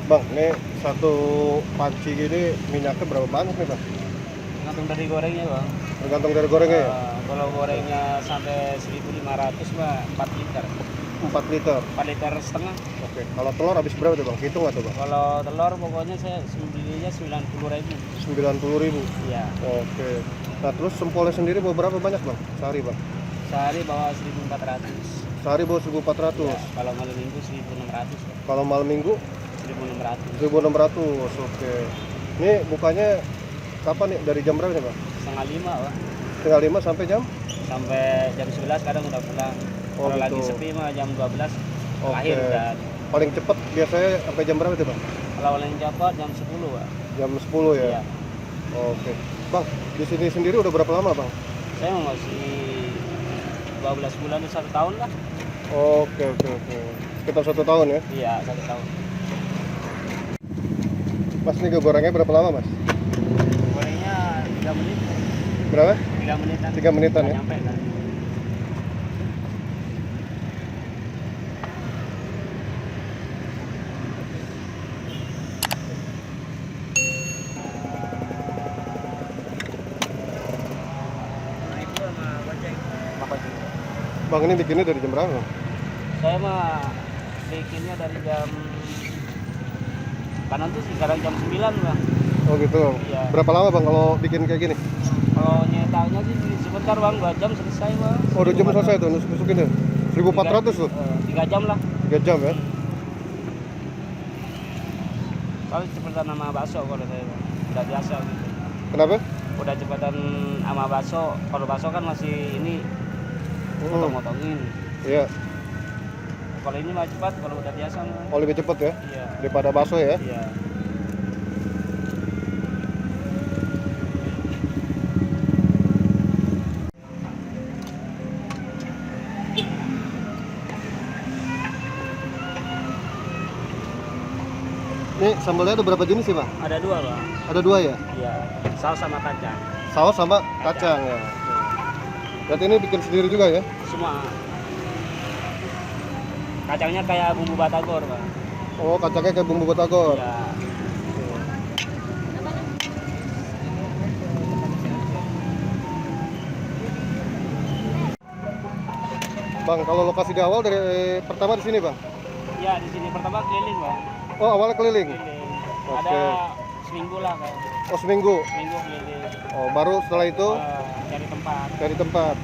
Bang, ini satu panci gini minyaknya berapa banyak nih bang? Tergantung dari gorengnya bang. Tergantung dari gorengnya ya? Kalau gorengnya sampai 1.500 mah 4 liter. 4 liter. 4 liter setengah. Oke, kalau telur habis berapa tuh bang? Hitung nggak tuh bang? Kalau telur pokoknya saya belinya 90.000. 90.000. Iya. Oke. Nah terus sempolnya sendiri bawa berapa banyak bang? Sehari bang? Sehari bawa 1.400. Sehari bawa 1.400. Ya, kalau malam minggu 1.600. Kalau malam minggu 1.600. 1.600. Oke. Ini bukanya kapan nih? Dari jam berapa nih bang? Setengah 5 bang. Setengah 5 sampai jam? Sampai jam 11 kadang udah pulang. Oh, Kalau lagi gitu. sepi mah jam 12 Oke. akhir udah. Paling cepat biasanya sampai jam berapa tuh bang? Kalau paling cepat jam 10 bang. Jam 10 ya? Iya. Oke. Bang, di sini sendiri udah berapa lama bang? Saya masih 12 bulan atau 1 tahun lah. Oke. Sekitar 1 tahun ya? Iya, 1 tahun. Mas, ini gorengnya berapa lama mas? Gorengnya 3 menit. Berapa? 3 menitan. 3 menitan ya? Nyampe kan. Bang, ini bikinnya dari jam berapa bang? Saya mah bikinnya dari jam kanan tuh sekarang jam 9 bang. Oh gitu. Iya. Berapa lama bang kalau bikin kayak gini? Kalau nyetaknya sih sebentar bang, 2 jam selesai bang. Oh 2 jam selesai tuh nusuk-nusukin ya? 1.400 tuh? 3 jam lah. 3 jam ya? Kalau cepetan sama bakso kalau saya bang. Udah biasa gitu. Kenapa? Udah cepetan sama bakso. Kalau bakso kan masih ini potong-potongin. Iya. Kalau ini mah cepat, kalau udah biasa mah. Oh lebih cepet ya? Iya. Daripada bakso ya? Iya. Ini sambalnya ada berapa jenis sih bang? Ada 2 bang. Ada 2 ya? Iya. Saus sama kacang. Saus sama kacang ya? Berarti ini bikin sendiri juga ya? Semua. Kacangnya kayak bumbu batagor bang. Oh kacangnya kayak bumbu batagor? Iya. Bang, kalau lokasi di awal dari pertama di sini bang? Iya, di sini pertama keliling bang. Oh awalnya keliling? Keliling. Oke. Ada seminggu lah kan. Oh seminggu? Seminggu keliling. Oh baru setelah itu Cari tempat. dari tempat.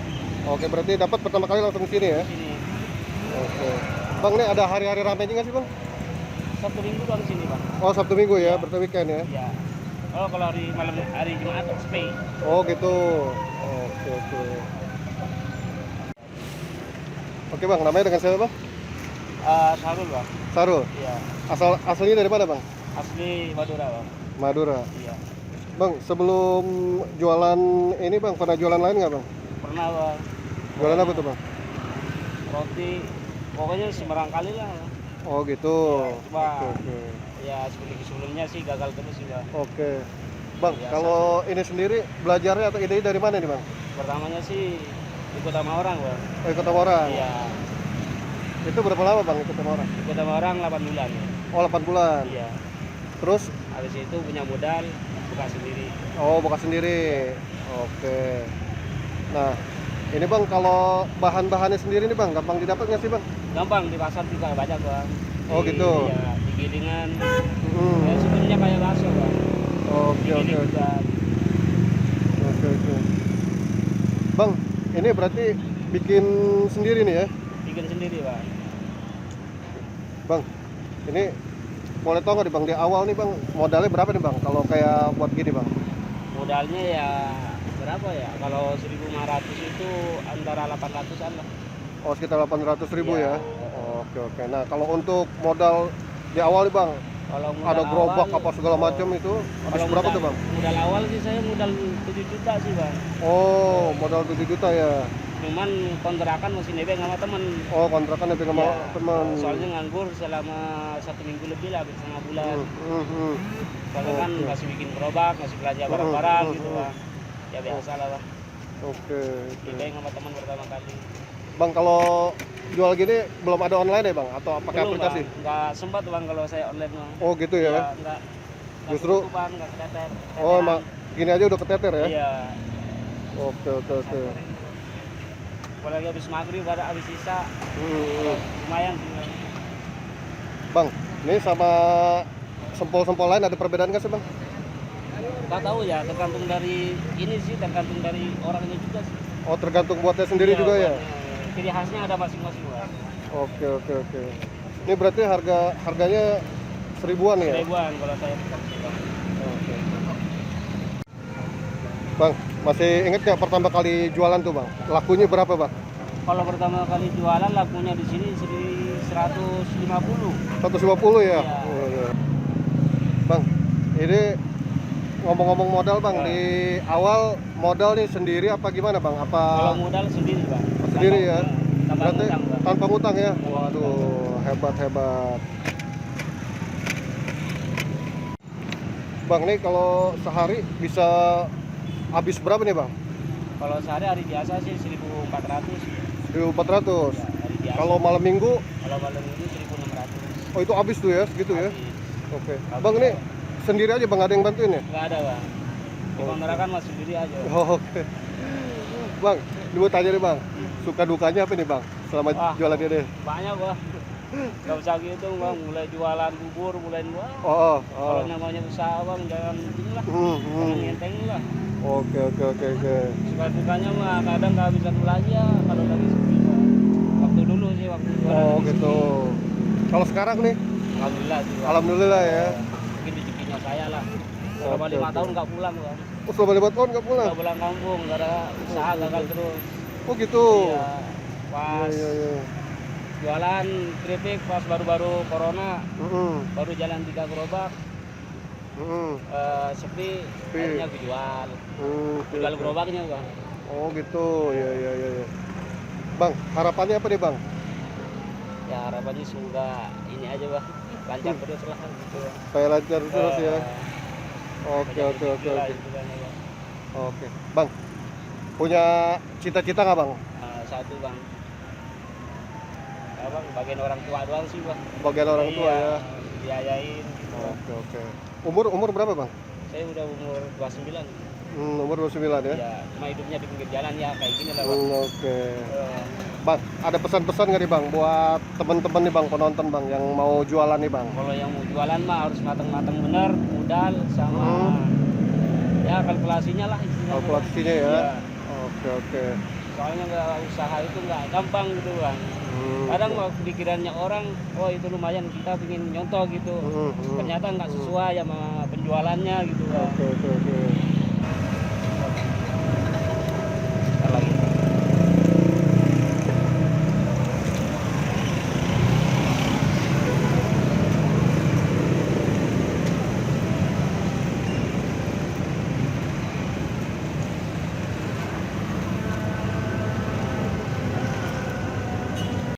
Oke berarti dapat pertama kali langsung ke sini ya? Di sini. Oke. Bang ini ada hari-hari ramainya nggak sih bang? Sabtu minggu baru sini bang. Oh Sabtu Minggu ya, berarti weekend ya? Iya. Oh kalau hari Jumat sepi. Oh gitu. Oke. Oke bang, namanya dengan siapa bang? Sarul bang. Sarul. Iya. Aslinya dari mana bang? Asli Madura bang. Madura. Iya. Bang, sebelum jualan ini bang, pernah jualan lain nggak bang? Pernah bang. Jualan apa tuh bang? Roti. Pokoknya sembarang kali lah. Bang. Oh gitu. Ya, coba. Oke. Ya sebelumnya sih gagal terus sih bang. Oke. Bang, Biasa. kalau ini sendiri belajarnya atau ide dari mana nih bang? Pertamanya sih ikut sama orang bang. Oh, ikut sama orang? Iya. Itu berapa lama bang ikut sama orang? Ikut sama orang 8 bulan. Oh 8 bulan. Iya. Terus? Habis itu punya modal buka sendiri. Oh buka sendiri. Oke. Nah ini bang kalau bahan-bahannya sendiri nih bang gampang didapat nggak sih bang? Gampang di pasar juga banyak bang. Oh, gitu. Iya, di gilingan. Hmm. Ya sebenarnya kayak bakso bang. Oke. Giling juga. Oke. Bang, ini berarti bikin sendiri nih ya? Bikin sendiri bang. Bang, ini boleh tau nggak nih bang di awal nih bang modalnya berapa nih bang kalau kayak buat gini bang? Modalnya ya berapa ya? Kalau 1.500 itu antara 800-an lah. Oh sekitar 800.000 Iya. ya? Oke. Nah kalau untuk modal di awal nih bang, Kalau modal ada gerobak awal, apa segala macam itu habis kalau berapa modal, tuh bang? Modal awal sih saya modal 7 juta sih bang. Oh modal 7 juta ya? Cuman kontrakan masih nebeng sama temen. Oh kontrakan lebih sama Iya. teman. Soalnya nganggur selama 1 minggu lebih lah, hampir setengah bulan. Soalnya kan Oke. masih bikin gerobak, masih belanja barang-barang gitu Hmm. bang. Ya biasa lah bang. Oke. Nebeng sama teman pertama kali. Bang kalau jual gini belum ada online ya bang? Atau pakai Belum, aplikasi? Bang. Nggak sempat bang kalau saya online mah. Oh gitu ya? Iya, nggak Justru- ketutupan, nggak keteter. Oh emang gini aja udah keteter ya? Iya. Oke oke oke. Apalagi habis maghrib, ada habis sisa, Hmm. lumayan sih. Bang. Bang, ini sama sempol-sempol lain ada perbedaan nggak sih bang? Nggak tahu ya, tergantung dari ini sih, tergantung dari orangnya juga sih. Oh tergantung buatnya sendiri Iya, juga ya? buatnya. Ciri khasnya ada masing-masing bang. Oke oke oke. Ini berarti harganya seribuan ya? Ribuan kalau saya kasih bang. Oke. Bang, masih inget nggak pertama kali jualan tuh bang? Lakunya berapa bang? Kalau pertama kali jualan lakunya di sini 150. 150 ya? Iya. Oh, iya. Bang, ini ngomong-ngomong modal bang, Ya. di awal modal nih sendiri apa gimana bang? Kalau Apa modal sendiri bang. sendiri ya? Tanpa Berarti utang bang. tanpa ngutang ya? Tanpa Waduh, hebat hebat. Bang, nih kalau sehari bisa habis berapa nih bang? Kalau sehari hari biasa sih 1.400. 1.400. Ya, hari biasa. Kalau malam minggu, Kalau malam minggu 1.600. oh itu habis tuh ya, segitu ya? Habis. Oke. Habis. Bang, ini sendiri aja bang, ada yang bantuin ya? Nggak ada bang. Di kontrakan mah sendiri aja. Oh, oke. Bang, dulu tanya deh bang, suka dukanya apa nih bang selama Wah. jualan ini? Banyak bang. Gak usah gitu bang, mulai jualan bubur, mulai wah. Oh, Kalau oh. namanya usaha bang, jangan inilah, jangan Hmm. ngenteng lah. Oke, oke, oke, oke. Suka dukanya mah kadang nggak bisa belanja kalau lagi sepi Bang. Waktu dulu sih, waktu jualan Oh, di gitu. sini. Kalau sekarang nih, Alhamdulillah sih Bang. alhamdulillah ya. Mungkin rezekinya saya lah. Selama Oke, 5 oke. tahun nggak pulang bang. Oh, selama 5 tahun nggak pulang? Nggak pulang kampung, gara usaha gagal terus. Oh, gitu. Iya. Pas Iya, iya. jualan keripik pas baru-baru corona, Mm-mm. baru jalan 3 gerobak, Mm-mm. sepi, Sepi. akhirnya gue jual. Oke, Jual oke. gerobaknya bang. Oh, gitu. Iya, iya, iya, iya. Bang, harapannya apa nih bang? Ya harapannya semoga ini aja bang, lancar terus lah gitu. Supaya lancar terus ya. Eh, Oke, banyak oke, oke, rezeki lah oke. gitu kan, ya, Bang. Oke, bang. Punya cita-cita nggak bang? Satu bang, ya bang, bagian orang tua doang sih bang. Bagian orang tua Iya, ya. diayain gitu bang. Oke, oke. Umur berapa bang? Saya udah umur 29. Umur 29 ya. Ya, cuma hidupnya di pinggir jalan ya kayak gini lah bang. Oke. Eh, Bang, ada pesan-pesan nggak nih bang buat teman-teman nih bang, penonton bang yang mau jualan nih bang? Kalau yang mau jualan mah harus matang-matang bener, modal sama ya kalkulasinya lah istilahnya. Kalkulasinya ya. Iya. Oke, oke. Soalnya nggak usaha itu nggak gampang gitu bang. Kadang mau pikirannya orang, oh itu lumayan kita ingin nyontoh gitu. Ternyata nggak sesuai sama penjualannya gitu bang. Oke, oke, oke.